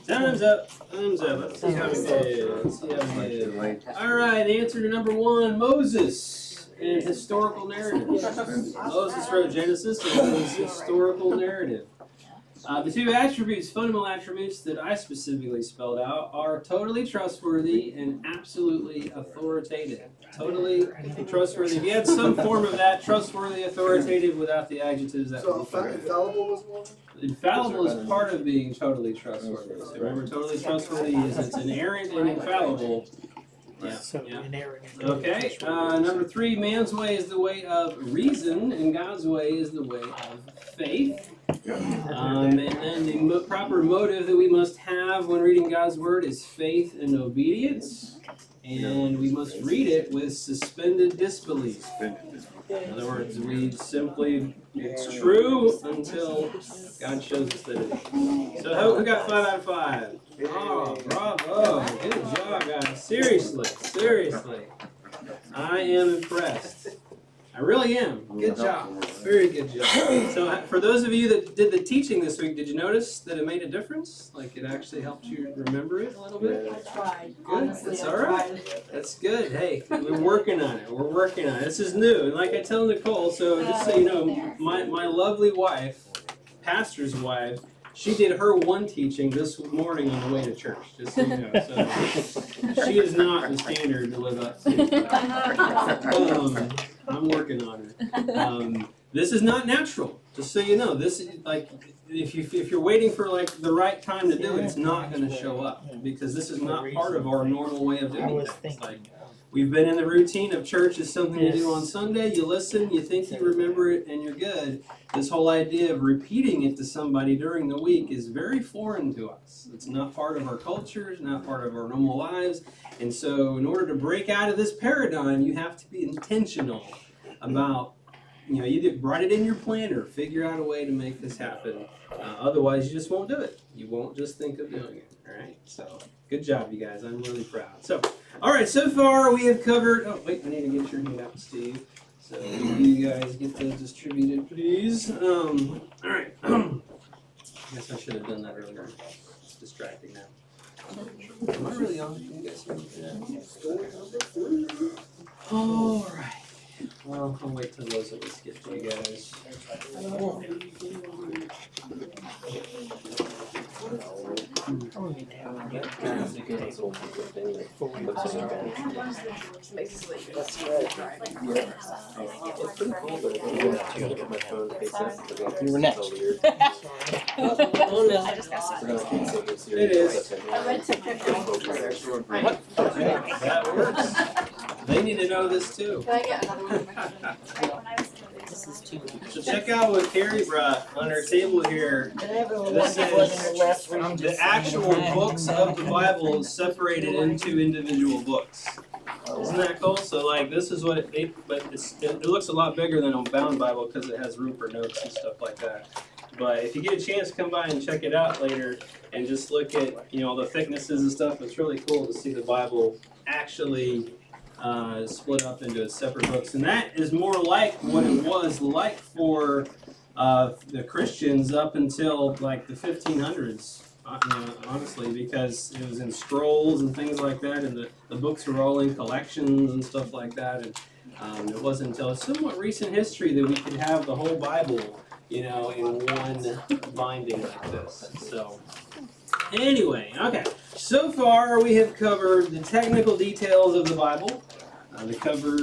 Thumbs up. Thumbs up. Let's see how we did. Let's see how we did. All right, answer to number 1, Moses and historical narrative. Moses wrote Genesis, and it was historical narrative. The 2 attributes, fundamental attributes that I specifically spelled out are totally trustworthy and absolutely authoritative. Totally trustworthy. If you had some form of that, trustworthy, authoritative, without the adjectives, that would be fine. Infallible was one? Infallible is part of being totally trustworthy. So remember, totally trustworthy is it's inerrant and infallible. Yeah. Okay. Number 3, man's way is the way of reason, and God's way is the way of faith. And then the proper motive that we must have when reading God's Word is faith and obedience. And we must read it with suspended disbelief. In other words, we simply, it's true until God shows us that it is. So who got 5 out of 5? Oh, bravo. Good job, guys. Seriously. I am impressed. I really am. Good job. Very good job. So for those of you that did the teaching this week, did you notice that it made a difference? Like it actually helped you remember it a little bit? I tried. Good. Honestly, That's I all right. tried. That's good. Hey, we're working on it. This is new. And like I tell Nicole, so just so you know, my lovely wife, pastor's wife, she did her one teaching this morning on the way to church, just so you know. So she is not the standard to live up to. I'm working on it. This is not natural, just so you know. This is like if you're waiting for like the right time to do it, it's not going to show up because this is not part of our normal way of doing things. Like we've been in the routine of church is something you do on Sunday. You listen, you think you remember it, and you're good. This whole idea of repeating it to somebody during the week is very foreign to us. It's not part of our culture. It's not part of our normal lives. And so in order to break out of this paradigm, you have to be intentional about, you write it in your planner, figure out a way to make this happen. Otherwise, you just won't do it. You won't just think of doing it. All right? So good job, you guys. I'm really proud. So, all right, so far we have covered, oh, wait, I need to get your handouts, Steve. So you guys get those distributed, please. All right. I guess I should have done that earlier. It's distracting now. Am I really on? Can you guys hear me? All right. Well, I'll wait till those of us get to you guys. You were next. Oh no. It is. That works. They need to know this too. Can I get another one? So check out what Carrie brought on her table here. This is the actual books of the Bible separated into individual books. Isn't that cool? So like this is what it looks a lot bigger than a bound Bible because it has room for notes and stuff like that. But if you get a chance, come by and check it out later and just look at all the thicknesses and stuff. It's really cool to see the Bible actually split up into its separate books, and that is more like what it was like for the Christians up until like the 1500s. Honestly, because it was in scrolls and things like that, and the books were all in collections and stuff like that. And it wasn't until a somewhat recent history that we could have the whole Bible, in one binding like this. So, anyway, okay. So far, we have covered the technical details of the Bible. We cover,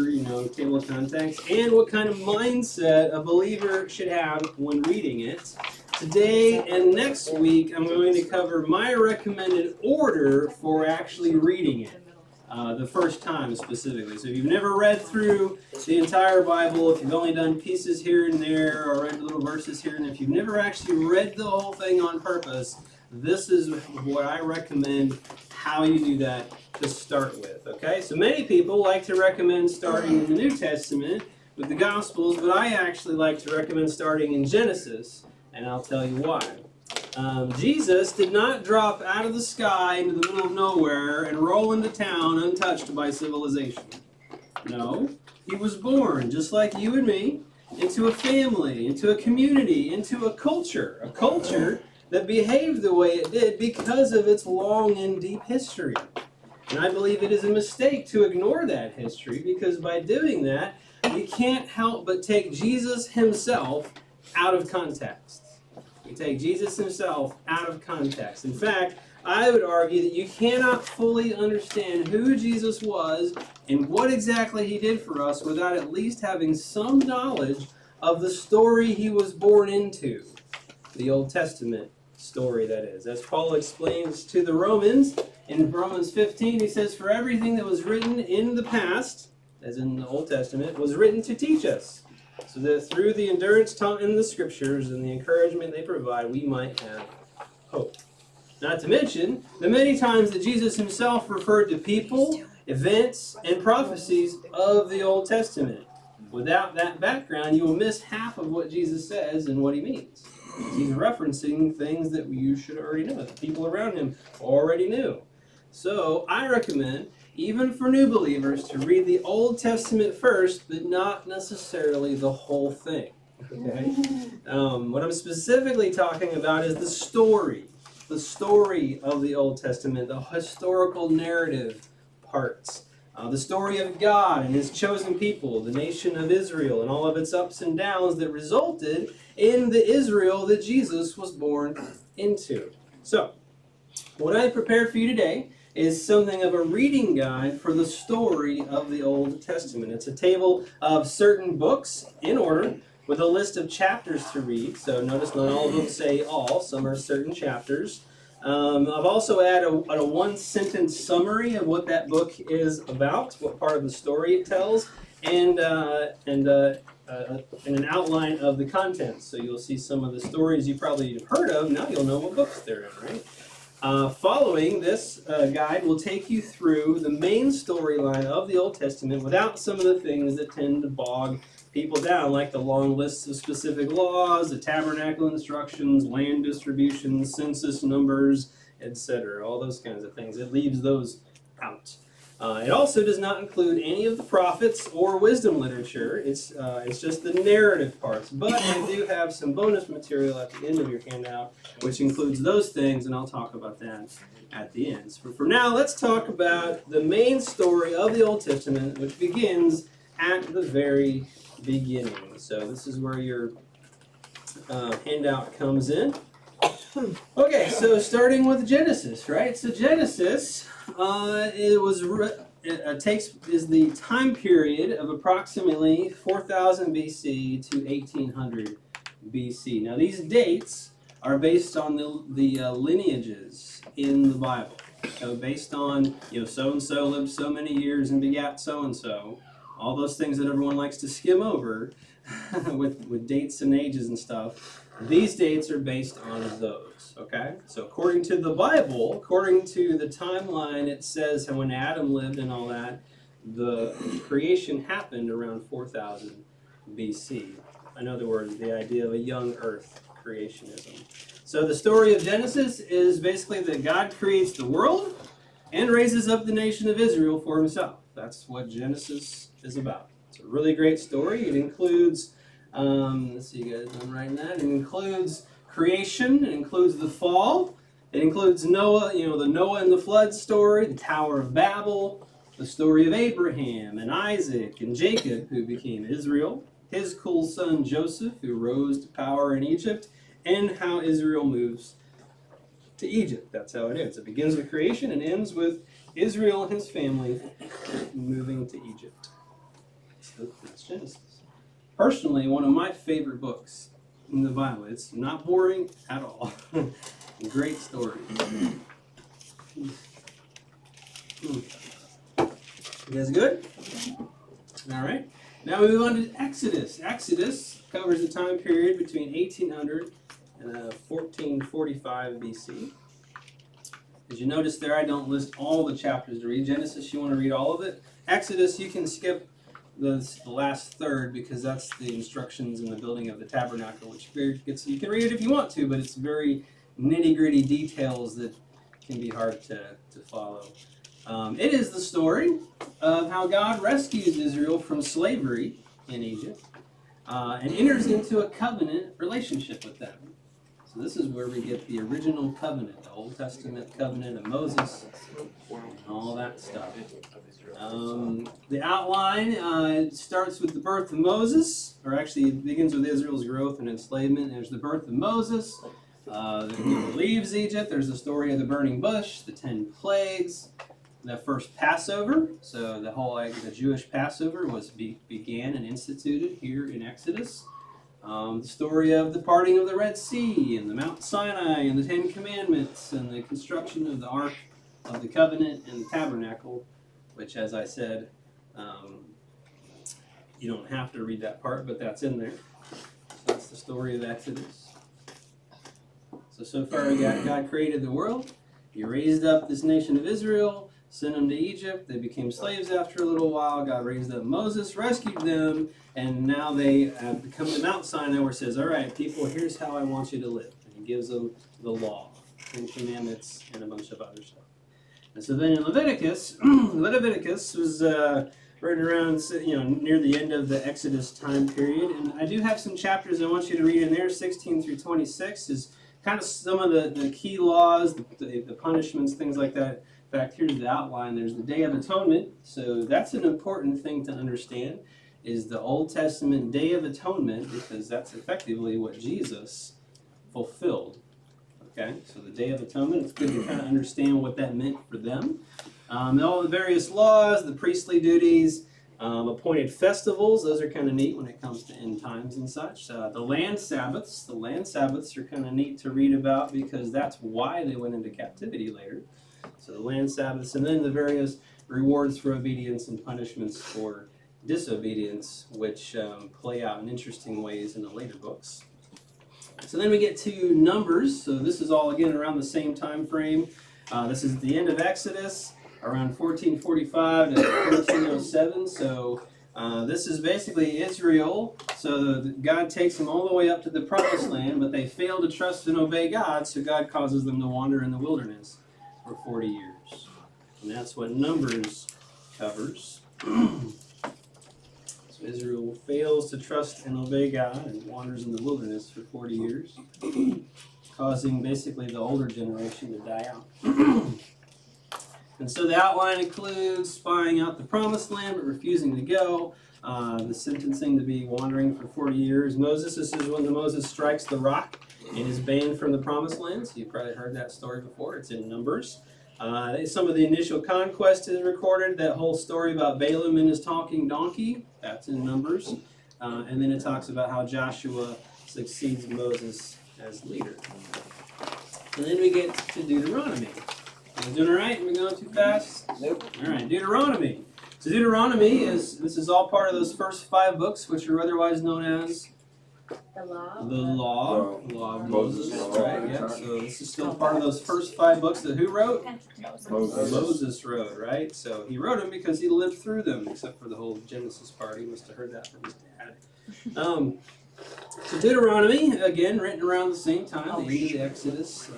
table of contents, and what kind of mindset a believer should have when reading it. Today and next week, I'm going to cover my recommended order for actually reading it. The first time specifically. So if you've never read through the entire Bible, if you've only done pieces here and there, or read little verses here and there, if you've never actually read the whole thing on purpose, this is what I recommend how you do that to start with. Okay, so many people like to recommend starting in the New Testament with the Gospels, but I actually like to recommend starting in Genesis, and I'll tell you why. Jesus did not drop out of the sky into the middle of nowhere and roll into town untouched by civilization. No, he was born, just like you and me, into a family, into a community, into a culture that behaved the way it did because of its long and deep history. And I believe it is a mistake to ignore that history, because by doing that, we can't help but take Jesus himself out of context. We take Jesus himself out of context. In fact, I would argue that you cannot fully understand who Jesus was and what exactly he did for us without at least having some knowledge of the story he was born into. The Old Testament story, that is. As Paul explains to the Romans, in Romans 15, he says, "For everything that was written in the past," as in the Old Testament, "was written to teach us, so that through the endurance taught in the Scriptures and the encouragement they provide, we might have hope." Not to mention the many times that Jesus himself referred to people, events, and prophecies of the Old Testament. Without that background, you will miss half of what Jesus says and what he means. He's referencing things that you should already know, that the people around him already knew. So I recommend, even for new believers, to read the Old Testament first, but not necessarily the whole thing. Okay? What I'm specifically talking about is the story of the Old Testament, the historical narrative parts. The story of God and his chosen people, the nation of Israel, and all of its ups and downs that resulted in the Israel that Jesus was born into. So, what I prepared for you today is something of a reading guide for the story of the Old Testament. It's a table of certain books in order with a list of chapters to read. So notice not all of them say all, some are certain chapters. I've also added a one-sentence summary of what that book is about, what part of the story it tells, and an outline of the contents. So you'll see some of the stories you probably have heard of. Now you'll know what books they're in, right? Following this guide will take you through the main storyline of the Old Testament without some of the things that tend to bog people down, like the long lists of specific laws, the tabernacle instructions, land distributions, census numbers, etc. All those kinds of things. It leaves those out. It also does not include any of the prophets or wisdom literature. It's just the narrative parts. But I do have some bonus material at the end of your handout, which includes those things, and I'll talk about that at the end. So for now, let's talk about the main story of the Old Testament, which begins at the very beginning. So this is where your handout comes in. Okay, so starting with Genesis, right? So Genesis is the time period of approximately 4000 BC to 1800 BC. Now these dates are based on the lineages in the Bible. So based on, so-and-so lived so many years and begat so-and-so. All those things that everyone likes to skim over with dates and ages and stuff. These dates are based on those, okay? So according to the Bible, according to the timeline, it says when Adam lived and all that, the creation happened around 4000 BC. In other words, the idea of a young earth creationism. So the story of Genesis is basically that God creates the world and raises up the nation of Israel for himself. That's what Genesis is about. It's a really great story. It includes, let's see, you guys, I'm writing that. It includes creation. It includes the fall. It includes Noah, the Noah and the flood story, the Tower of Babel, the story of Abraham and Isaac and Jacob, who became Israel, his cool son Joseph, who rose to power in Egypt, and how Israel moves to Egypt. That's how it is. It begins with creation and ends with Israel and his family moving to Egypt. So that's Genesis. Personally, one of my favorite books in the Bible. It's not boring at all. Great story. You guys good? All right. Now we move on to Exodus. Exodus covers the time period between 1800 and 1445 BC. As you notice there, I don't list all the chapters to read. Genesis, you want to read all of it. Exodus, you can skip the last third because that's the instructions in the building of the tabernacle, which you can read it if you want to, but it's very nitty-gritty details that can be hard to follow. It is the story of how God rescues Israel from slavery in Egypt and enters into a covenant relationship with them. So this is where we get the original covenant, the Old Testament covenant of Moses, and all that stuff. The outline starts with the birth of Moses, or actually it begins with Israel's growth and enslavement. There's the birth of Moses. He leaves Egypt. There's the story of the burning bush, the 10 plagues, the first Passover. So the Jewish Passover began and instituted here in Exodus. The story of the parting of the Red Sea and the Mount Sinai and the 10 Commandments and the construction of the Ark of the Covenant and the Tabernacle, which, as I said, you don't have to read that part, but that's in there. So that's the story of Exodus. So far God created the world. He raised up this nation of Israel, sent them to Egypt. They became slaves after a little while. God raised up Moses, rescued them, and now they have come to Mount Sinai where it says, all right, people, here's how I want you to live. And he gives them the law, 10 Commandments, and a bunch of other stuff. And so then in Leviticus, Leviticus was right around, near the end of the Exodus time period. And I do have some chapters I want you to read in there. 16 through 26 is kind of some of the key laws, the punishments, things like that. In fact, here's the outline. There's the Day of Atonement. So that's an important thing to understand, is the Old Testament Day of Atonement, because that's effectively what Jesus fulfilled. Okay, so the Day of Atonement, it's good to kind of understand what that meant for them. All the various laws, the priestly duties, appointed festivals, those are kind of neat when it comes to end times and such. The land Sabbaths are kind of neat to read about because that's why they went into captivity later. So the land Sabbaths, and then the various rewards for obedience and punishments for disobedience, which play out in interesting ways in the later books. So then we get to Numbers. So this is all, again, around the same time frame. This is the end of Exodus, around 1445 to 1407. So this is basically Israel. So God takes them all the way up to the Promised Land, but they fail to trust and obey God, so God causes them to wander in the wilderness for 40 years. And that's what Numbers covers. Israel fails to trust and obey God and wanders in the wilderness for 40 years, causing basically the older generation to die out. And so the outline includes spying out the Promised Land but refusing to go, the sentencing to be wandering for 40 years. This is when Moses strikes the rock and is banned from the Promised Land. So you've probably heard that story before. It's in Numbers. Some of the initial conquest is recorded. That whole story about Balaam and his talking donkey, that's in Numbers. And then it talks about how Joshua succeeds Moses as leader. And then we get to Deuteronomy. Are we doing all right? Are we going too fast? Nope. All right, Deuteronomy. So Deuteronomy this is all part of those first 5 books, which are otherwise known as The law. the law of Moses, Moses. right? Yeah. So this is still part of those first 5 books that who wrote? Moses. Moses wrote, right? So he wrote them because he lived through them, except for the whole Genesis part. He must have heard that from his dad. So Deuteronomy, again, written around the same time, the end of the Exodus,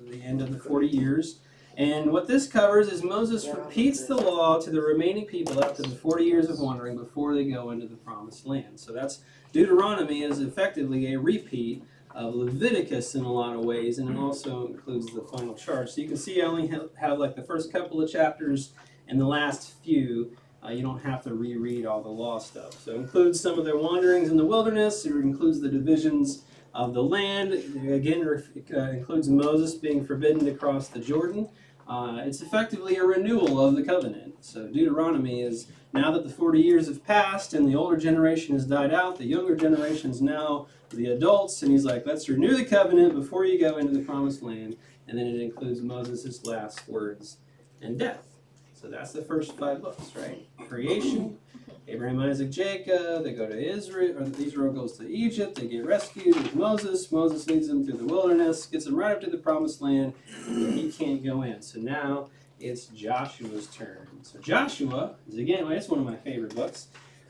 the end of the 40 years. And what this covers is Moses repeats the law to the remaining people after the 40 years of wandering before they go into the Promised Land. So that's Deuteronomy is effectively a repeat of Leviticus in a lot of ways, and it also includes the final charge. So you can see I only have like the first couple of chapters and the last few. You don't have to reread all the law stuff. So it includes some of their wanderings in the wilderness. It includes the divisions of the land. Again, it includes Moses being forbidden to cross the Jordan. It's effectively a renewal of the covenant. So Deuteronomy is, now that the 40 years have passed and the older generation has died out, the younger generation is now the adults, and he's like, let's renew the covenant before you go into the Promised Land. And then it includes Moses' last words and death. So that's the first 5 books, right? Creation, Abraham, Isaac, Jacob, they go to Israel, or Israel goes to Egypt, they get rescued with Moses. Moses leads them through the wilderness, gets them right up to the Promised Land, and he can't go in. So now it's Joshua's turn. So Joshua is, again, it's one of my favorite books.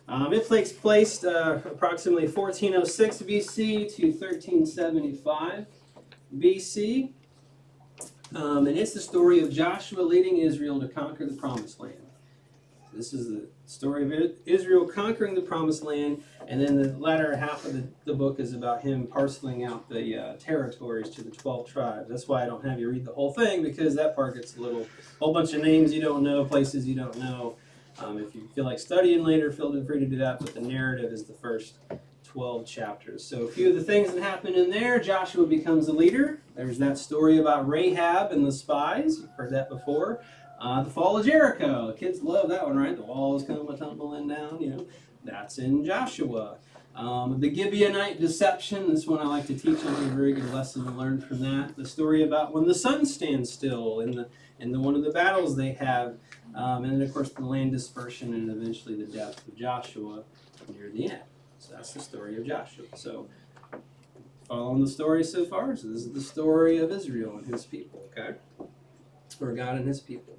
It takes place approximately 1406 BC to 1375 BC. And it's the story of Joshua leading Israel to conquer the Promised Land. This is the story of Israel conquering the Promised Land, and then the latter half of the book is about him parceling out the territories to the 12 tribes. That's why I don't have you read the whole thing, because that part gets a whole bunch of names you don't know, places you don't know. If you feel like studying later, feel free to do that, but the narrative is the first 12 chapters. So a few of the things that happen in there: Joshua becomes a leader. There's that story about Rahab and the spies. You've heard that before. The fall of Jericho. The kids love that one, right? The walls come tumbling down, That's in Joshua. The Gibeonite deception. This one I like to teach on. A very good lesson to learn from that. The story about when the sun stands still in the one of the battles they have. And then, of course, the land dispersion and eventually the death of Joshua near the end. So that's the story of Joshua. So, following the story so far? So this is the story of Israel and his people, okay? Or God and his people.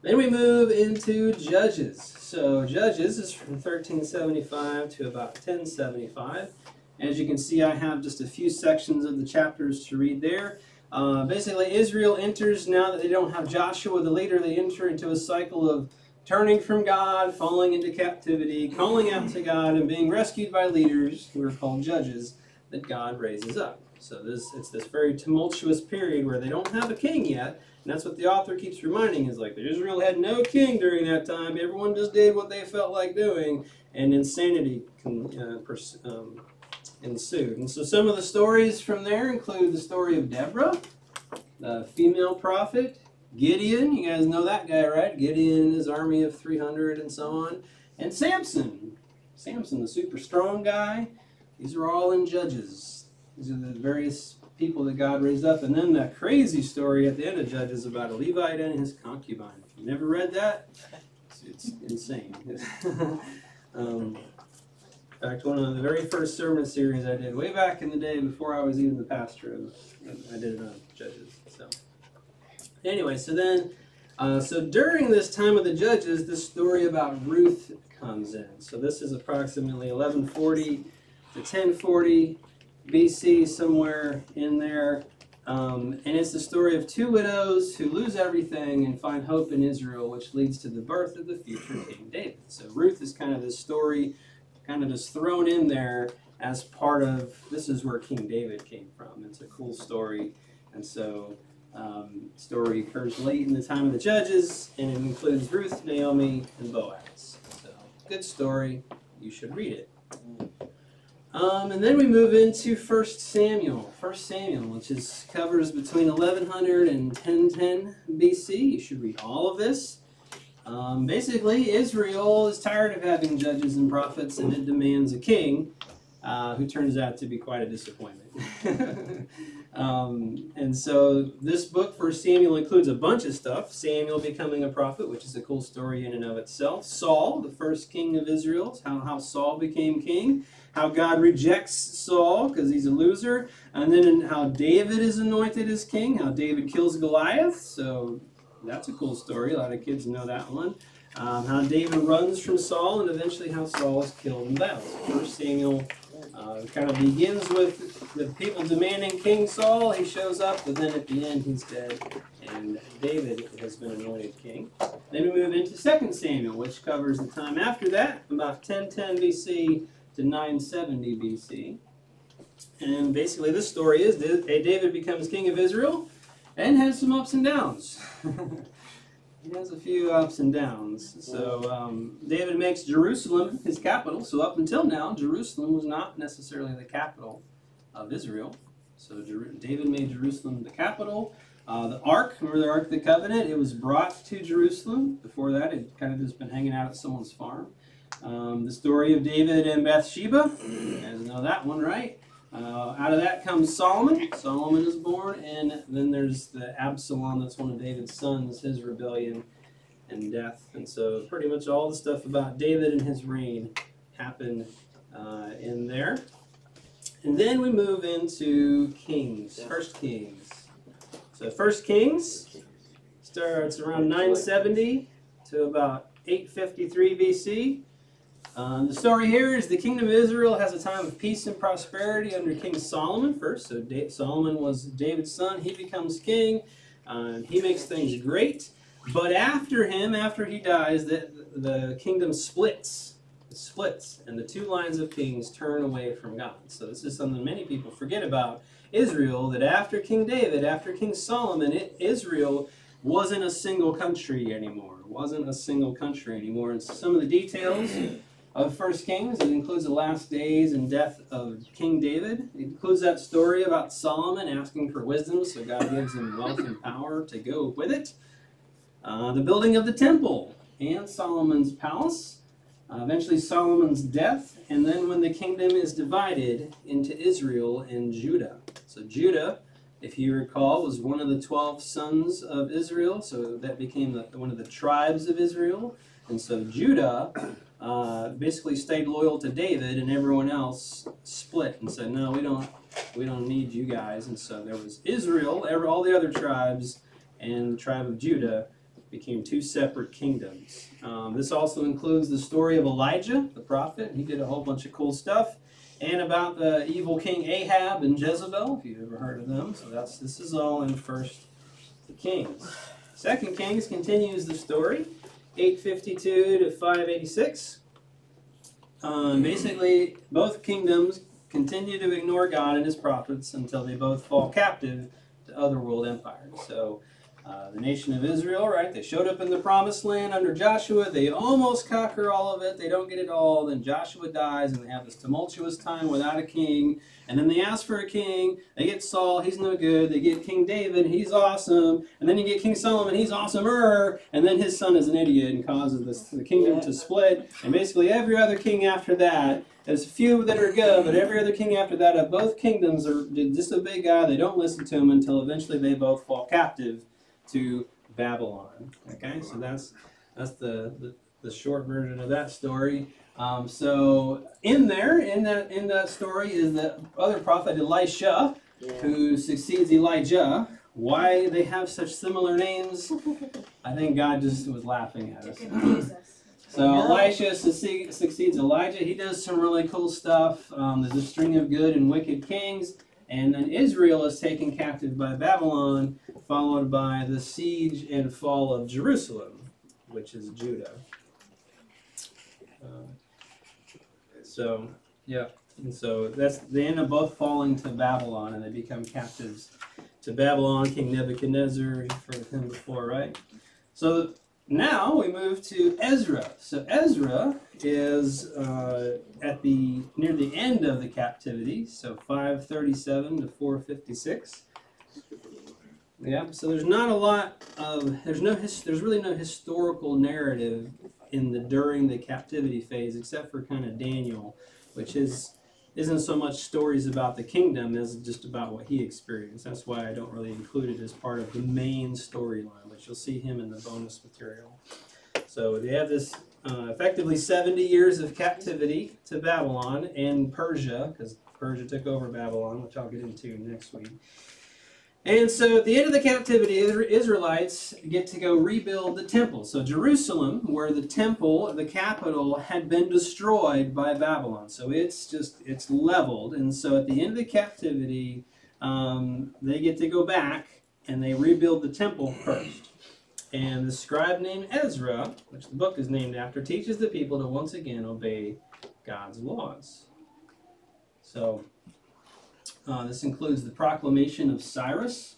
Then we move into Judges. So Judges is from 1375 to about 1075. As you can see, I have just a few sections of the chapters to read there. Basically, Israel enters, now that they don't have Joshua the leader, they enter into a cycle of turning from God, falling into captivity, calling out to God, and being rescued by leaders, who are called judges, that God raises up. So it's this very tumultuous period where they don't have a king yet, and that's what the author keeps reminding, is like Israel had no king during that time. Everyone just did what they felt like doing, and insanity ensued. And so some of the stories from there include the story of Deborah, the female prophet, Gideon, you guys know that guy, right? Gideon and his army of 300 and so on. And Samson, the super strong guy. These are all in Judges. These are the various people that God raised up. And then that crazy story at the end of Judges about a Levite and his concubine. If you've never read that, it's insane. In fact, one of the very first sermon series I did way back in the day before I was even the pastor, I did it on Judges. So anyway, so during this time of the Judges, this story about Ruth comes in. So this is approximately 1140 to 1040 BC, somewhere in there. And it's the story of two widows who lose everything and find hope in Israel, which leads to the birth of the future King David. So Ruth is kind of this story, kind of just thrown in there as part of, this is where King David came from. It's a cool story. And so story occurs late in the time of the Judges, and it includes Ruth, Naomi, and Boaz. So good story. You should read it. And then we move into 1 Samuel. 1 Samuel, which covers between 1100 and 1010 BC. You should read all of this. Basically, Israel is tired of having judges and prophets, and it demands a king who turns out to be quite a disappointment. And so this book, 1 Samuel, includes a bunch of stuff. Samuel becoming a prophet, which is a cool story in and of itself. Saul, the first king of Israel, how Saul became king. How God rejects Saul because he's a loser. And then how David is anointed as king. How David kills Goliath. So that's a cool story. A lot of kids know that one. How David runs from Saul, and eventually how Saul is killed in battle. So 1 Samuel kind of begins with the people demanding King Saul. He shows up, but then at the end he's dead, and David has been anointed king. Then we move into 2 Samuel, which covers the time after that, about 1010 BC to 970 BC. And basically this story is David becomes king of Israel and has some ups and downs. He has a few ups and downs. So David makes Jerusalem his capital. So up until now, Jerusalem was not necessarily the capital of Israel. So David made Jerusalem the capital. The Ark, remember the Ark of the Covenant? It was brought to Jerusalem. Before that, it kind of just been hanging out at someone's farm. The story of David and Bathsheba. You guys know that one, right? Out of that comes Solomon. Solomon is born, and then there's the Absalom, that's one of David's sons, his rebellion and death. And so pretty much all the stuff about David and his reign happened in there. And then we move into Kings, 1 Kings. So 1 Kings starts around 970 to about 853 BC. The story here is the kingdom of Israel has a time of peace and prosperity under King Solomon first. So Solomon was David's son. He becomes king. He makes things great. But after him, after he dies, the kingdom splits. It splits, and the two lines of kings turn away from God. So this is something many people forget about Israel, that after King David, after King Solomon, Israel wasn't a single country anymore. It wasn't a single country anymore. And some of the details of 1 Kings, it includes the last days and death of King David. It includes that story about Solomon asking for wisdom, so God gives him wealth and power to go with it. The building of the temple and Solomon's palace. Eventually Solomon's death, and then when the kingdom is divided into Israel and Judah. So Judah, if you recall, was one of the 12 sons of Israel, so that became one of the tribes of Israel. And so Judah basically stayed loyal to David, and everyone else split and said, no, we don't need you guys. And so there was Israel, all the other tribes, and the tribe of Judah became two separate kingdoms. This also includes the story of Elijah, the prophet. He did a whole bunch of cool stuff. And about the evil king Ahab and Jezebel, if you've ever heard of them. So this is all in 1 Kings. 2 Kings continues the story, 852 to 586. Basically, both kingdoms continue to ignore God and his prophets until they both fall captive to other world empires. So the nation of Israel, right? They showed up in the promised land under Joshua. They almost conquer all of it. They don't get it all. Then Joshua dies, and they have this tumultuous time without a king. And then they ask for a king. They get Saul. He's no good. They get King David. He's awesome. And then you get King Solomon. He's awesomer. And then his son is an idiot and causes the kingdom to split. And basically every other king after that, there's a few that are good, but every other king after that of both kingdoms disobey God. They don't listen to him until eventually they both fall captive to Babylon. Okay, so that's the short version of that story. So in that story is the other prophet Elisha, who succeeds Elijah. Why they have such similar names? I think God just was laughing at us. So Elisha succeeds Elijah. He does some really cool stuff. There's a string of good and wicked kings. And then Israel is taken captive by Babylon, followed by the siege and fall of Jerusalem, which is Judah. And so they end up both falling to Babylon, and they become captives to Babylon. King Nebuchadnezzar, you've heard of him before, right? So now we move to Ezra. So Ezra is near the end of the captivity, so 537 to 456. Yeah, so there's not a lot of there's really no historical narrative during the captivity phase, except for kind of Daniel, which isn't so much stories about the kingdom as just about what he experienced. That's why I don't really include it as part of the main storyline, but you'll see him in the bonus material. So they have this effectively 70 years of captivity to Babylon and Persia, because Persia took over Babylon, which I'll get into next week. And so at the end of the captivity, the Israelites get to go rebuild the temple. So Jerusalem, where the temple, the capital, had been destroyed by Babylon. So it's leveled. And so at the end of the captivity, they get to go back and they rebuild the temple first. And the scribe named Ezra, which the book is named after, teaches the people to once again obey God's laws. So this includes the proclamation of Cyrus.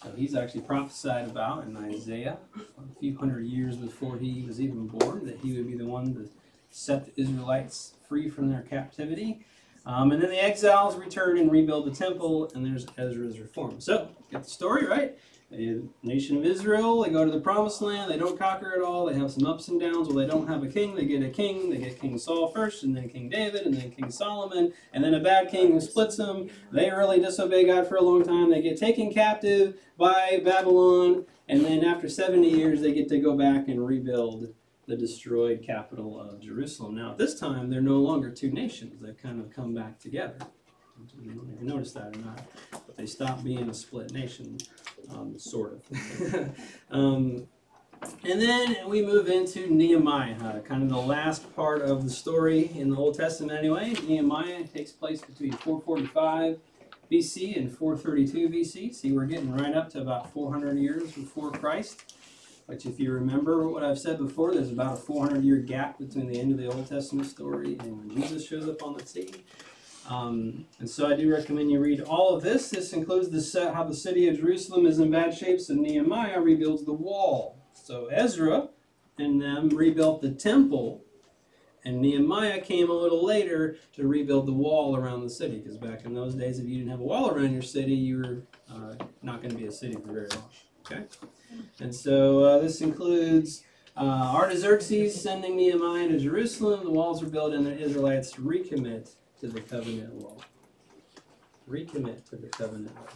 So he's actually prophesied about in Isaiah a few hundred years before he was even born, that he would be the one to set the Israelites free from their captivity. And then the exiles return and rebuild the temple, and there's Ezra's reform. So, get the story, right? The nation of Israel, they go to the promised land, they don't conquer it all, they have some ups and downs. Well, they don't have a king, they get a king, they get King Saul first, and then King David, and then King Solomon, and then a bad king who splits them. They really disobey God for a long time, they get taken captive by Babylon, and then after 70 years they get to go back and rebuild the destroyed capital of Jerusalem. Now at this time, they're no longer two nations, they've kind of come back together. I don't know if you noticed that or not, but they stopped being a split nation, sort of. And then we move into Nehemiah, kind of the last part of the story in the Old Testament anyway. Nehemiah takes place between 445 BC and 432 BC. See, we're getting right up to about 400 years before Christ. which if you remember what I've said before, there's about a 400-year gap between the end of the Old Testament story and when Jesus shows up on the scene. And so I do recommend you read all of this. This includes how the city of Jerusalem is in bad shape, so Nehemiah rebuilds the wall. So Ezra and them rebuilt the temple, and Nehemiah came a little later to rebuild the wall around the city, because back in those days, if you didn't have a wall around your city, you were not going to be a city for very long. Okay? And so this includes Artaxerxes sending Nehemiah to Jerusalem. The walls were built, and the Israelites recommit to the covenant law. Recommit to the covenant law.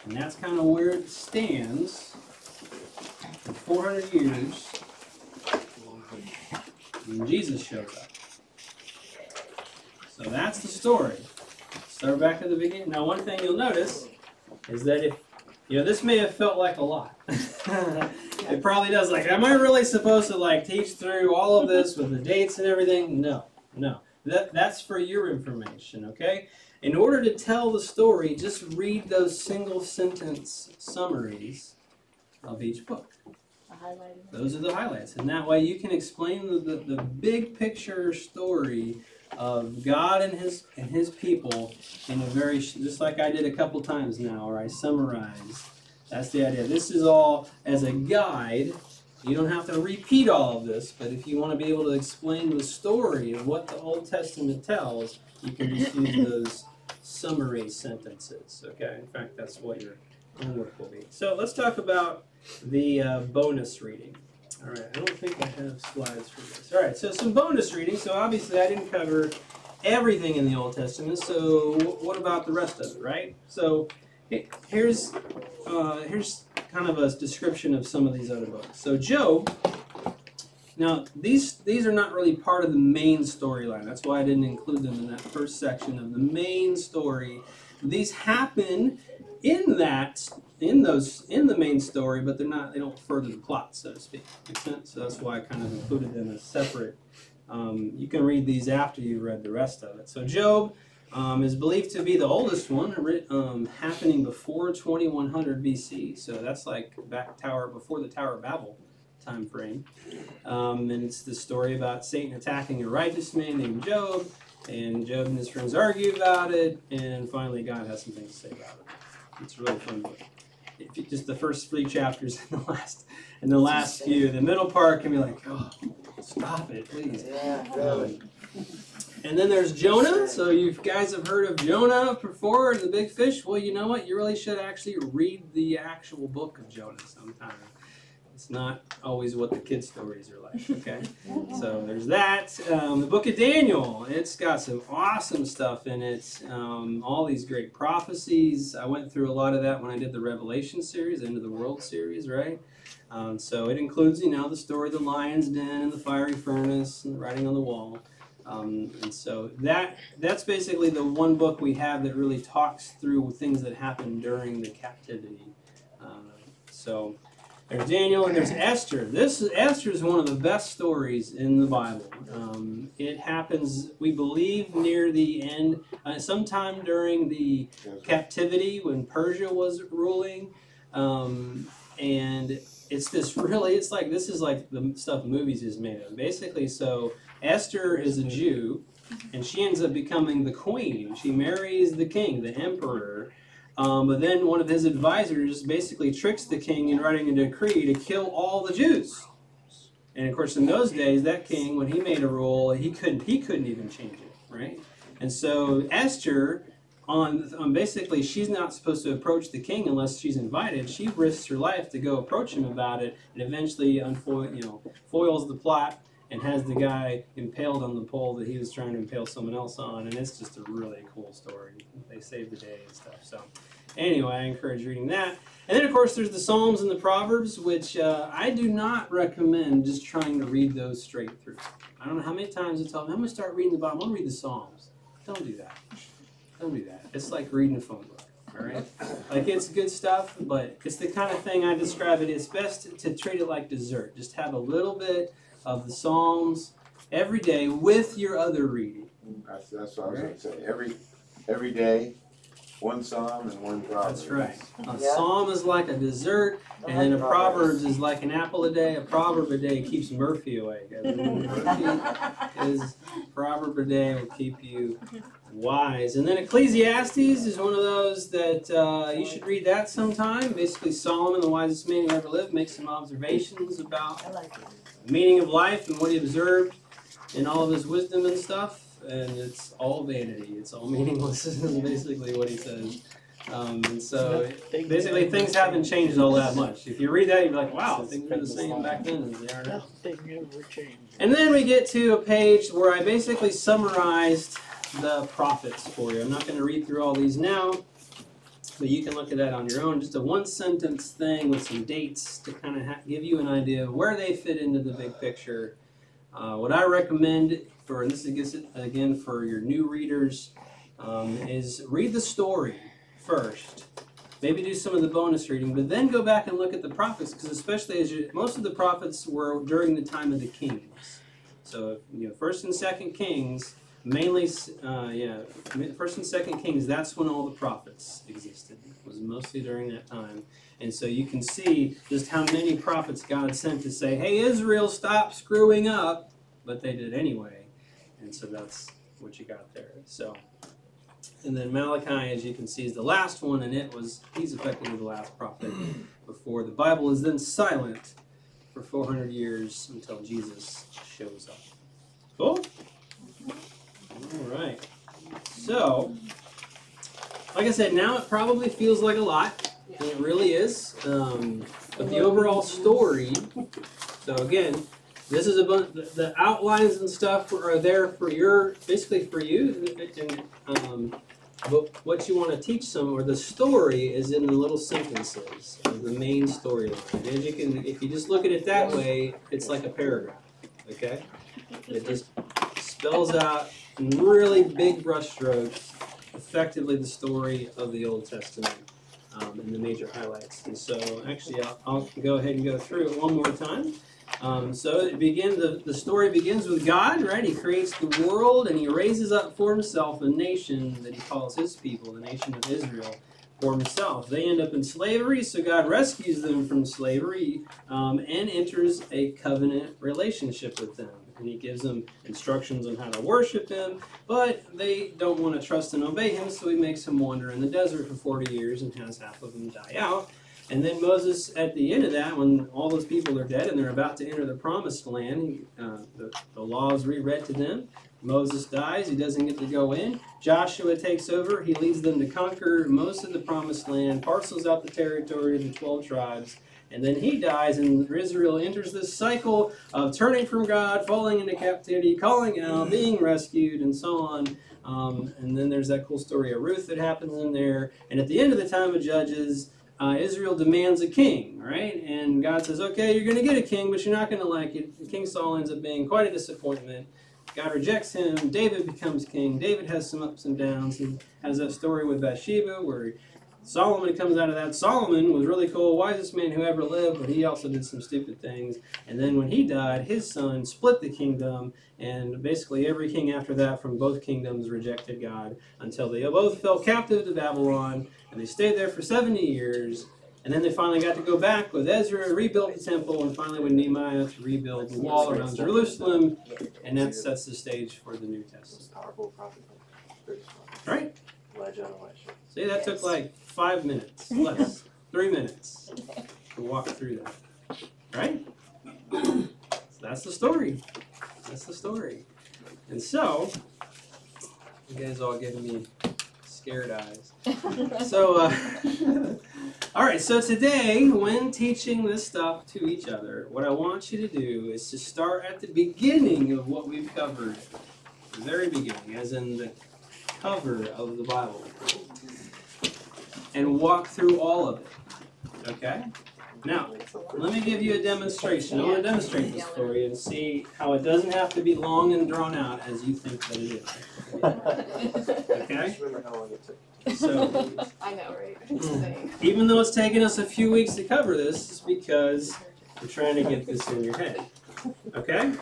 And that's kind of where it stands for 400 years when Jesus shows up. So that's the story. Start back at the beginning. Now, one thing you'll notice is that if, this may have felt like a lot. It probably does. Like, am I really supposed to, teach through all of this with the dates and everything? No. That's for your information, okay? In order to tell the story, just read those single sentence summaries of each book. Those are the highlights. And that way you can explain the big picture story of God and his people in a very, just like I did a couple times now, or I summarized. That's the idea. This is all as a guide. You don't have to repeat all of this, but if you want to be able to explain the story of what the Old Testament tells, you can just use those summary sentences, okay? In fact, that's what your homework will be. So let's talk about the bonus reading. All right, I don't think I have slides for this. All right, so some bonus reading. So obviously I didn't cover everything in the Old Testament, so what about the rest of it, right? So here's kind of a description of some of these other books. So Job, now these are not really part of the main storyline. That's why I didn't include them in that first section of the main story. These happen in the main story, but they don't further the plot, so to speak. Make sense? So that's why I kind of included them as separate. You can read these after you've read the rest of it. So Job is believed to be the oldest one, happening before 2100 BC. So that's like before the Tower of Babel time frame. And it's the story about Satan attacking a righteous man named Job, and Job and his friends argue about it, and finally God has something to say about it. It's a really fun book. Just the first 3 chapters and the last few. The middle part can be like, oh, stop it, please. And then there's Jonah. So you guys have heard of Jonah before, the big fish. Well, you know what? You really should actually read the actual book of Jonah sometime. It's not always what the kids' stories are like, okay? So there's that. The book of Daniel, it's got some awesome stuff in it. All these great prophecies. I went through a lot of that when I did the Revelation series, End of the World series, right? So it includes, the story of the lion's den and the fiery furnace and the writing on the wall. And so that's basically the one book we have that really talks through things that happened during the captivity. So there's Daniel and there's Esther. Esther is one of the best stories in the Bible. It happens, we believe, near the end, sometime during the captivity when Persia was ruling. And this is like the stuff movies is made of. Basically, so Esther is a Jew, and she ends up becoming the queen. She marries the king, the emperor. But then one of his advisors basically tricks the king in writing a decree to kill all the Jews. And of course, in those days, that king, when he made a rule, he couldn't even change it, right? And so Esther, basically, she's not supposed to approach the king unless she's invited. She risks her life to go approach him about it, and eventually foils the plot and has the guy impaled on the pole that he was trying to impale someone else on, and it's just a really cool story. They saved the day and stuff. So anyway, I encourage reading that. And then, of course, there's the Psalms and the Proverbs, which I do not recommend just trying to read those straight through. I don't know how many times I tell them, I'm going to start reading the Bible. I'm going to read the Psalms. Don't do that. Don't do that. It's like reading a phone book. All right? Like, it's good stuff, but it's the kind of thing I describe it. It's best to treat it like dessert. Just have a little bit of the Psalms every day with your other reading. That's what I was going to say. Every day, One psalm and one proverb. That's right. A psalm is like a dessert, and then a proverbs is like an apple a day. A proverb a day keeps Murphy awake. Proverb a day will keep you wise. And then Ecclesiastes is one of those that you should read that sometime. Basically, Solomon, the wisest man who ever lived, makes some observations about the meaning of life and what he observed in all of his wisdom and stuff. And it's all vanity. It's all meaningless is basically what he says. And so basically things haven't changed all that much. If you read that, you're like, wow, things were the same back then as they are now. And then we get to a page where I basically summarized the prophets for you. I'm not going to read through all these now, but you can look at that on your own. Just a one-sentence thing with some dates to kind of give you an idea of where they fit into the big picture. What I recommend, and this is again for your new readers, is read the story first. Maybe do some of the bonus reading, but then go back and look at the prophets, because especially most of the prophets were during the time of the kings. So, First and Second Kings, mainly, First and Second Kings, that's when all the prophets existed. It was mostly during that time. And so you can see just how many prophets God sent to say, hey, Israel, stop screwing up. But they did anyway. And so that's what you got there. So, and then Malachi, as you can see, is the last one, and he's effectively the last prophet before the Bible is then silent for 400 years until Jesus shows up. Cool? All right. So, like I said, now it probably feels like a lot. And it really is. But the overall story, so again, this is the outlines and stuff are there for basically for you, and what you want to teach them, or the story is in the little sentences of the main storyline. And if you just look at it that way, it's like a paragraph, okay? It just spells out in really big brushstrokes, effectively the story of the Old Testament and the major highlights. And so, actually, I'll go ahead and go through it one more time. So the story begins with God, right? He creates the world and he raises up for himself a nation that he calls his people, the nation of Israel, for himself. They end up in slavery, so God rescues them from slavery and enters a covenant relationship with them. And he gives them instructions on how to worship him, but they don't want to trust and obey him, so he makes them wander in the desert for 40 years and has half of them die out. And then Moses, at the end of that, when all those people are dead and they're about to enter the promised land, the law is reread to them. Moses dies. He doesn't get to go in. Joshua takes over. He leads them to conquer most of the promised land, parcels out the territory to the 12 tribes. And then he dies, and Israel enters this cycle of turning from God, falling into captivity, calling out, being rescued, and so on. And then there's that cool story of Ruth that happens in there. And at the end of the time of Judges, Israel demands a king, right? And God says, okay, you're going to get a king, but you're not going to like it. King Saul ends up being quite a disappointment. God rejects him. David becomes king. David has some ups and downs. He has that story with Bathsheba where Solomon comes out of that. Solomon was really cool, wisest man who ever lived, but he also did some stupid things. And then when he died, his son split the kingdom, and basically every king after that from both kingdoms rejected God until they both fell captive to Babylon, and they stayed there for 70 years. And then they finally got to go back with Ezra, rebuild the temple, and finally with Nehemiah to rebuild the wall around Jerusalem, and that sets the stage for the New Testament. Right? See, that took like 5 minutes, less, 3 minutes to walk through that. Right? So that's the story. That's the story. And so, you guys all giving me scared eyes. So, all right, so today, when teaching this stuff to each other, what I want you to do is to start at the beginning of what we've covered. The very beginning, as in the cover of the Bible. And walk through all of it. Okay? Now, let me give you a demonstration. I want to demonstrate this for you and see how it doesn't have to be long and drawn out as you think that it is. Okay? So, I know, right? even though it's taken us a few weeks to cover this, it's because we're trying to get this in your head. Okay?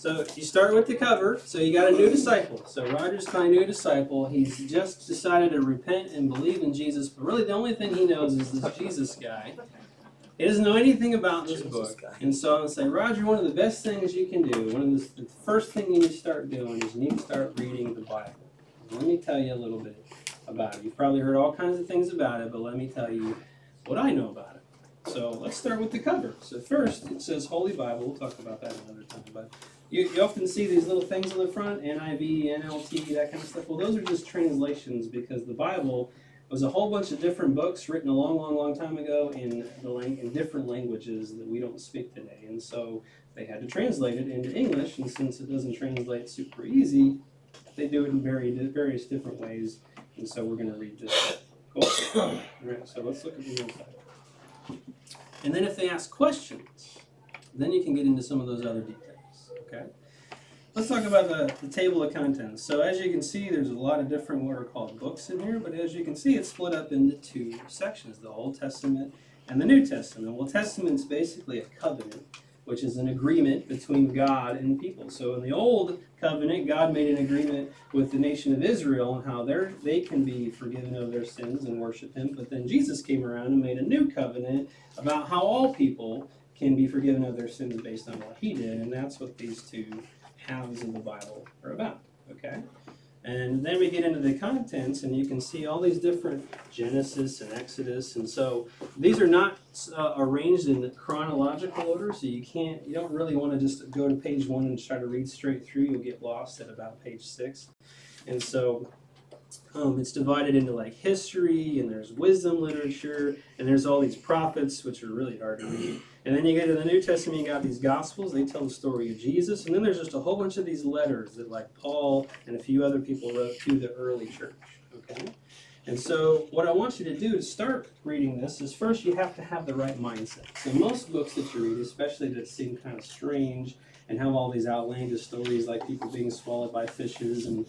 So you start with the cover. So you got a new disciple. So Roger's my new disciple. He's just decided to repent and believe in Jesus. But really the only thing he knows is this Jesus guy. He doesn't know anything about this book. And so I'm going to say, Roger, one of the best things you can do, the first thing you need to start doing is you need to start reading the Bible. And let me tell you a little bit about it. You've probably heard all kinds of things about it, but let me tell you what I know about it. So let's start with the cover. So first, it says Holy Bible. We'll talk about that another time. But you often see these little things on the front, NIV, NLT, that kind of stuff. Well, those are just translations because the Bible was a whole bunch of different books written a long, long, long time ago in different languages that we don't speak today. And so they had to translate it into English, and since it doesn't translate super easy, they do it in various different ways. And so we're going to read this. Cool. All right, so let's look at the inside. And then if they ask questions, then you can get into some of those other details. Okay? Let's talk about the table of contents. So as you can see, there's a lot of different what are called books in here, but as you can see, it's split up into two sections, the Old Testament and the New Testament. Well, Testament's basically a covenant, which is an agreement between God and people. So in the Old Covenant, God made an agreement with the nation of Israel on how they can be forgiven of their sins and worship Him. But then Jesus came around and made a new covenant about how all people can be forgiven of their sins based on what He did. And that's what these two halves of the Bible are about. Okay? And then we get into the contents, and you can see all these different Genesis and Exodus, and so these are not arranged in the chronological order, so you don't really want to just go to page 1 and try to read straight through. You'll get lost at about page 6. And so it's divided into like history, and there's wisdom literature, and there's all these prophets, which are really hard to read. And then you get to the New Testament, you got these Gospels, they tell the story of Jesus, and then there's just a whole bunch of these letters that like Paul and a few other people wrote to the early church, okay? And so what I want you to do to start reading this is first you have to have the right mindset. So most books that you read, especially that seem kind of strange and have all these outlandish stories like people being swallowed by fishes and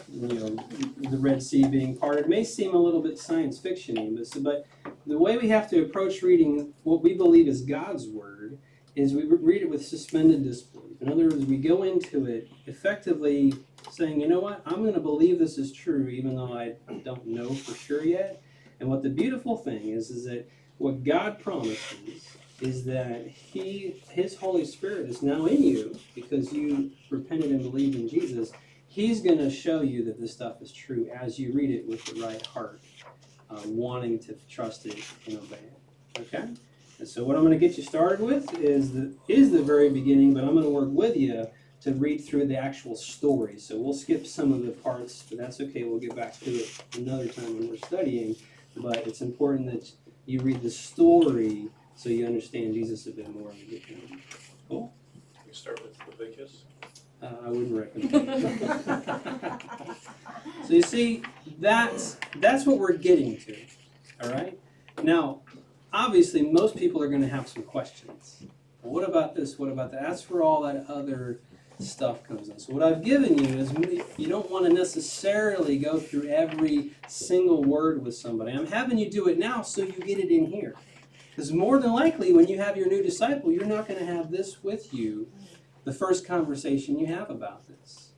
the Red Sea being parted, may seem a little bit science fiction-y, but the way we have to approach reading what we believe is God's Word is we read it with suspended disbelief. In other words, we go into it effectively saying, you know what, I'm going to believe this is true even though I don't know for sure yet. And what the beautiful thing is that what God promises is that His Holy Spirit is now in you because you repented and believed in Jesus. He's going to show you that this stuff is true as you read it with the right heart, wanting to trust it and obey it. Okay? And so what I'm going to get you started with is the very beginning, but I'm going to work with you to read through the actual story. So we'll skip some of the parts, but that's okay. We'll get back to it another time when we're studying. But it's important that you read the story so you understand Jesus a bit more. Cool? Can we start with Leviticus? I wouldn't recommend it. So you see, that's what we're getting to. All right? Now, obviously, most people are going to have some questions. Well, what about this? What about that? That's where all that other stuff comes in. So what I've given you is you don't want to necessarily go through every single word with somebody. I'm having you do it now so you get it in here. Because more than likely, when you have your new disciple, you're not going to have this with you the first conversation you have about this.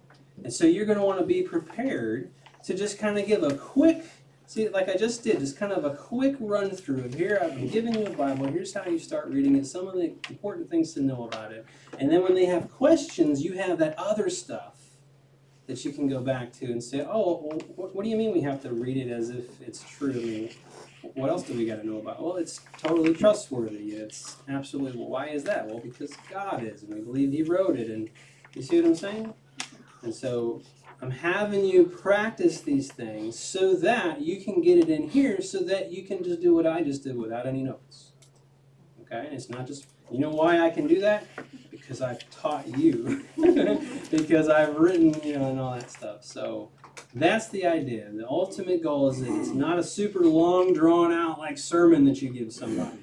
And so you're going to want to be prepared to just kind of give a quick, see, like I just did, just kind of a quick run through of here, I've been giving you a Bible, here's how you start reading it, some of the important things to know about it. And then when they have questions, you have that other stuff that you can go back to and say, oh, well, what do you mean we have to read it as if it's true? I mean, what else do we got to know about it? Well, it's totally trustworthy. It's absolutely, well, why is that? Well, because God is, and we believe He wrote it. And you see what I'm saying? And so I'm having you practice these things so that you can get it in here so that you can just do what I just did without any notes. Okay? And it's not just, you know why I can do that? Because I've taught you. Because I've written, and all that stuff. So that's the idea. The ultimate goal is that it's not a super long, drawn-out like sermon that you give somebody.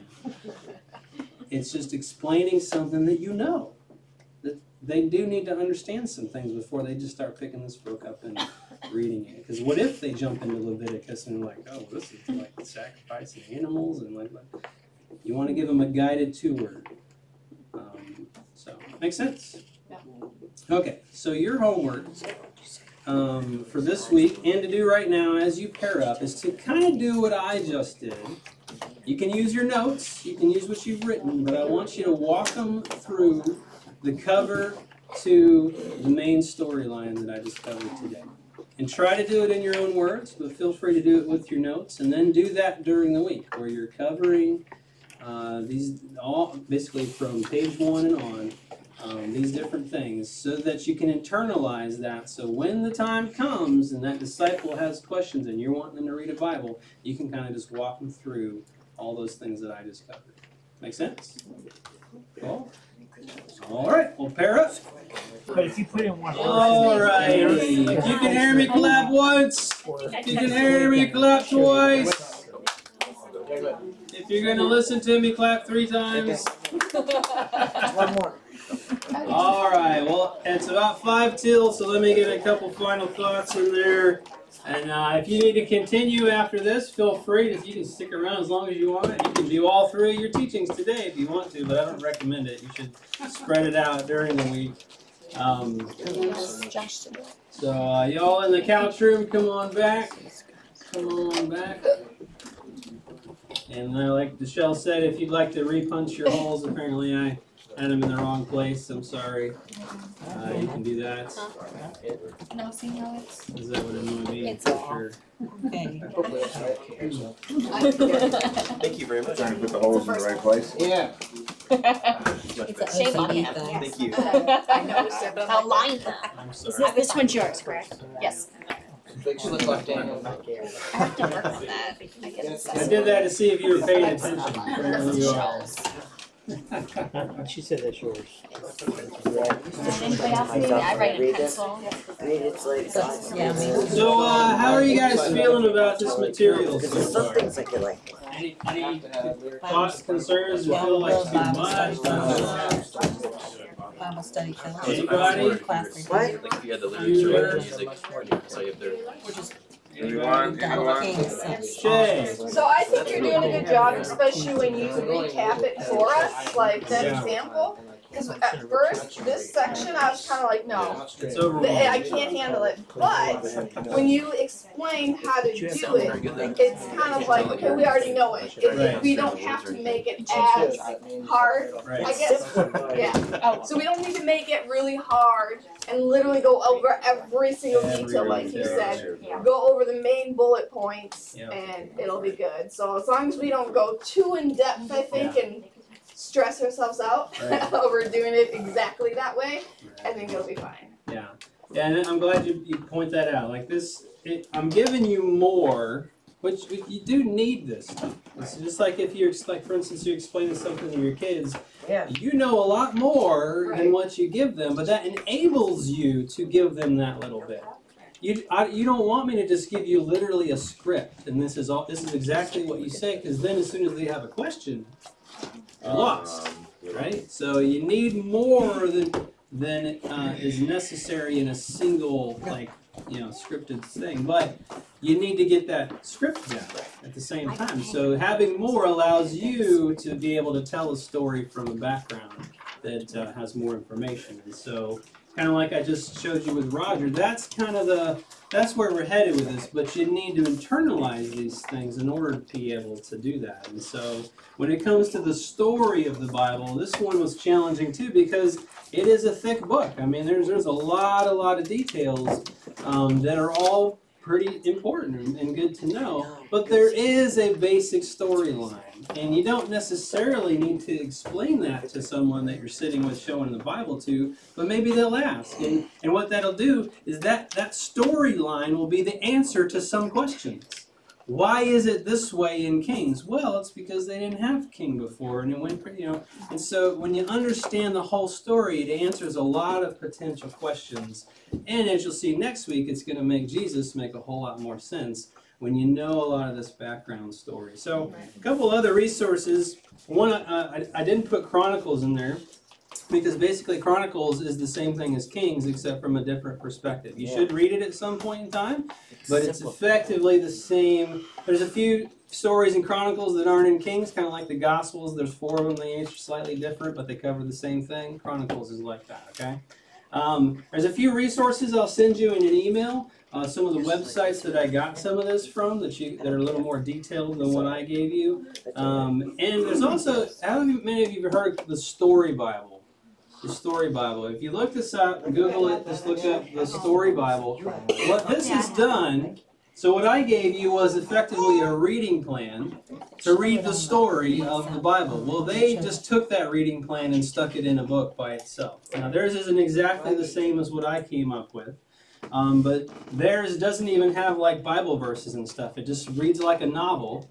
It's just explaining something that you know. That they do need to understand some things before they just start picking this book up and reading it. Because what if they jump into Leviticus and like, oh, this is like sacrificing animals and like you want to give them a guided 2-word. So, makes sense? Yeah. Okay, so your homework for this week and to do right now as you pair up is to kind of do what I just did. You can use your notes, you can use what you've written, but I want you to walk them through the cover to the main storyline that I just covered today. And try to do it in your own words, but feel free to do it with your notes, and then do that during the week where you're covering these all basically from page 1 and on, these different things, so that you can internalize that. So when the time comes and that disciple has questions and you're wanting them to read a Bible, you can kind of just walk them through all those things that I just covered. Make sense? Cool. All right, we'll pair up. But if you put in one. All right. If you can hear me, clap once. If you can hear me, clap twice. If you're going to listen to me, clap 3 times. One more. All right. Well, it's about 5 till, so let me get a couple final thoughts in there. And if you need to continue after this, feel free. If you can stick around as long as you want. You can do all 3 of your teachings today if you want to, but I don't recommend it. You should spread it out during the week. So y'all in the couch room, come on back. Come on back. And like Michelle said, if you'd like to repunch your holes, apparently I had them in the wrong place. I'm sorry. You can do that. No, see how it's. Is that what annoyed me? It's For all. sure. Okay. Thank you very much. Trying to put the holes in the right place. Yeah. It's a shame on him. Thank you. I noticed it, but I'll line them. I'm sorry. This one's yours, correct? Yes. She looks like Daniel. I have to work on that. I guess I did that to see if you were paying attention. Apparently you are. She said that's yours. Anybody else need? I write in pencil. Yeah, me. So how are you guys feeling about this material so Some far? things I can like. Any thoughts, concerns, you feel like it's too much? Bible study fellowship. Anybody? Class What? review. Like if you had the lyrics or music, so if they're We're just Anyone? done Kings. Shay. So I think you're doing a good job, especially when you recap it for us, like that Yeah. example. Because at first, this section, I was kind of like, no, It's overwhelming. I can't handle it. But when you explain how to do it, it's kind of like, okay, we already know it. We don't have to make it as hard, I Right. guess. Yeah. So we don't need to make it really hard and literally go over every single detail, like you said. Go over the main bullet points, Yeah. and it'll be good. So as long as we don't go too in depth, I think, and stress ourselves out Right. over doing it exactly that way, I think it'll be fine. Yeah. Yeah, and I'm glad you point that out. Like this, I'm giving you more, which you do need this stuff. It's just like if you're, like for instance, you're explaining something to your kids, Yeah. you know a lot more than Right. what you give them, but that enables you to give them that little bit. You don't want me to just give you literally a script, and this is exactly what you say, because then as soon as they have a question, you're lost, right? So you need more than is necessary in a single scripted thing, but you need to get that script down at the same time. So having more allows you to be able to tell a story from a background that has more information. And so, kind of like I just showed you with Roger, that's where we're headed with this. But you need to internalize these things in order to be able to do that. And so, when it comes to the story of the Bible, this one was challenging too because it is a thick book. I mean, there's a lot of details that are all pretty important and good to know. But there is a basic storyline, and you don't necessarily need to explain that to someone that you're sitting with showing the Bible to, but maybe they'll ask. And what that'll do is that storyline will be the answer to some questions. Why is it this way in Kings? Well, it's because they didn't have king before, and it went, and so when you understand the whole story, it answers a lot of potential questions. And as you'll see next week, it's going to make Jesus make a whole lot more sense when you know a lot of this background story. So, a couple other resources. One, I didn't put Chronicles in there because basically Chronicles is the same thing as Kings except from a different perspective. You should read it at some point in time, but it's effectively the same. There's a few stories in Chronicles that aren't in Kings, kind of like the Gospels. There's 4 of them. They answer slightly different, but they cover the same thing. Chronicles is like that, okay? There's a few resources I'll send you in an email. Some of the websites that I got some of this from that are a little more detailed than what I gave you. And there's also, how many of you have heard of the Story Bible? The Story Bible. If you look this up, Google it, just look up the Story Bible. What this has done, so what I gave you was effectively a reading plan to read the story of the Bible. Well, they just took that reading plan and stuck it in a book by itself. Now, theirs isn't exactly the same as what I came up with. But theirs doesn't even have like Bible verses and stuff. It just reads like a novel,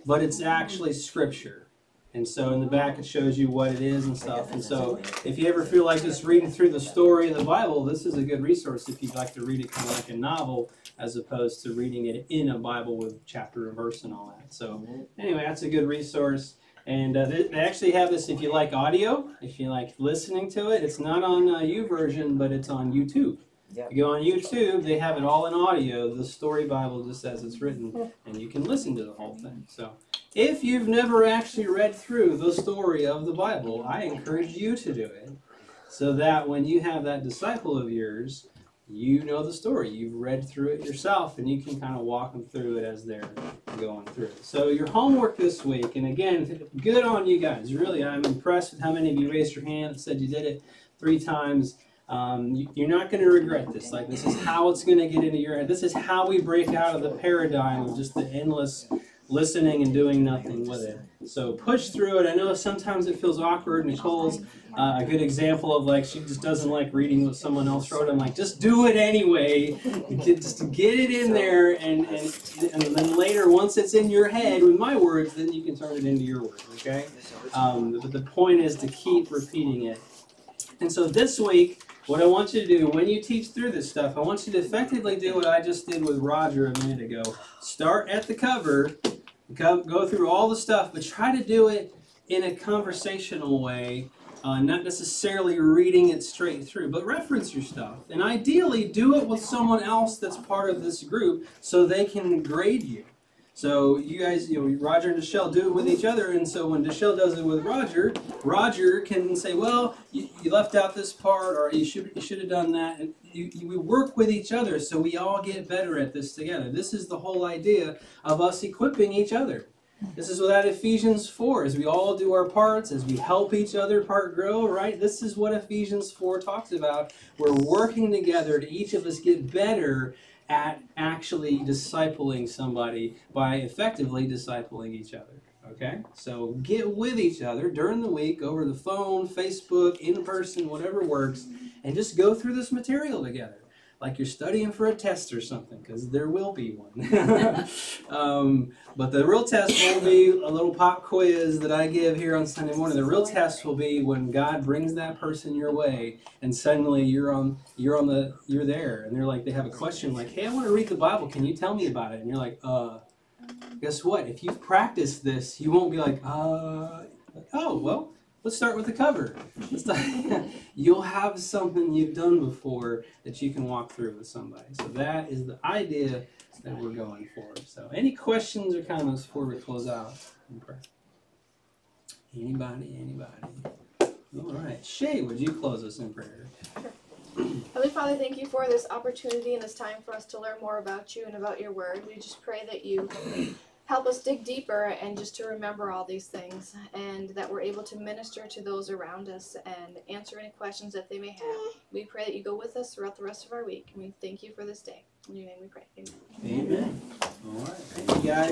but it's actually scripture. And so in the back it shows you what it is and stuff. And so if you ever feel like just reading through the story of the Bible, this is a good resource if you'd like to read it kind of like a novel as opposed to reading it in a Bible with chapter and verse and all that. So anyway, that's a good resource. And they actually have this if you like audio, if you like listening to it. It's not on YouVersion, but it's on YouTube. Yep. You go on YouTube, they have it all in audio, the Story Bible just as it's written, and you can listen to the whole thing. So if you've never actually read through the story of the Bible, I encourage you to do it so that when you have that disciple of yours, you know the story. You've read through it yourself, and you can kind of walk them through it as they're going through it. So your homework this week, and again, good on you guys. Really, I'm impressed with how many of you raised your hand and said you did it 3 times. You're not going to regret this. Like, this is how it's going to get into your head. This is how we break out of the paradigm of just the endless listening and doing nothing with it. So push through it. I know sometimes it feels awkward. Nicole's a good example of like, she just doesn't like reading what someone else wrote. I'm like, just do it anyway. Just to get it in there, and then later, once it's in your head with my words, then you can turn it into your words, okay? But the point is to keep repeating it. And so this week, what I want you to do, when you teach through this stuff, I want you to effectively do what I just did with Roger a minute ago. Start at the cover, go through all the stuff, but try to do it in a conversational way, not necessarily reading it straight through, but reference your stuff. And ideally, do it with someone else that's part of this group so they can grade you. So you guys, Roger and Deshelle do it with each other, and so when Deshelle does it with Roger, Roger can say, well, you left out this part, or you should have done that. And we work with each other so we all get better at this together. This is the whole idea of us equipping each other. This is what that Ephesians 4 is. We all do our parts as we help each other part grow, right? This is what Ephesians 4 talks about. We're working together to each of us get better at actually discipling somebody by effectively discipling each other, okay? So get with each other during the week, over the phone, Facebook, in person, whatever works, and just go through this material together. Like you're studying for a test or something, because there will be one. But the real test won't be a little pop quiz that I give here on Sunday morning. The real test will be when God brings that person your way, and suddenly you're there, and they're like, they have a question like, hey, I want to read the Bible. Can you tell me about it? And you're like, guess what? If you've practiced this, you won't be like, oh, well. Let's start with the cover. You'll have something you've done before that you can walk through with somebody. So that is the idea that we're going for. So any questions or comments before we close out in prayer? Anybody? All right. Shay, would you close us in prayer? Heavenly Father, thank you for this opportunity and this time for us to learn more about you and about your word. We just pray that you help us dig deeper and just to remember all these things, and that we're able to minister to those around us and answer any questions that they may have. We pray that you go with us throughout the rest of our week, and we thank you for this day. In your name we pray. Amen. Amen. All right. Thank you guys.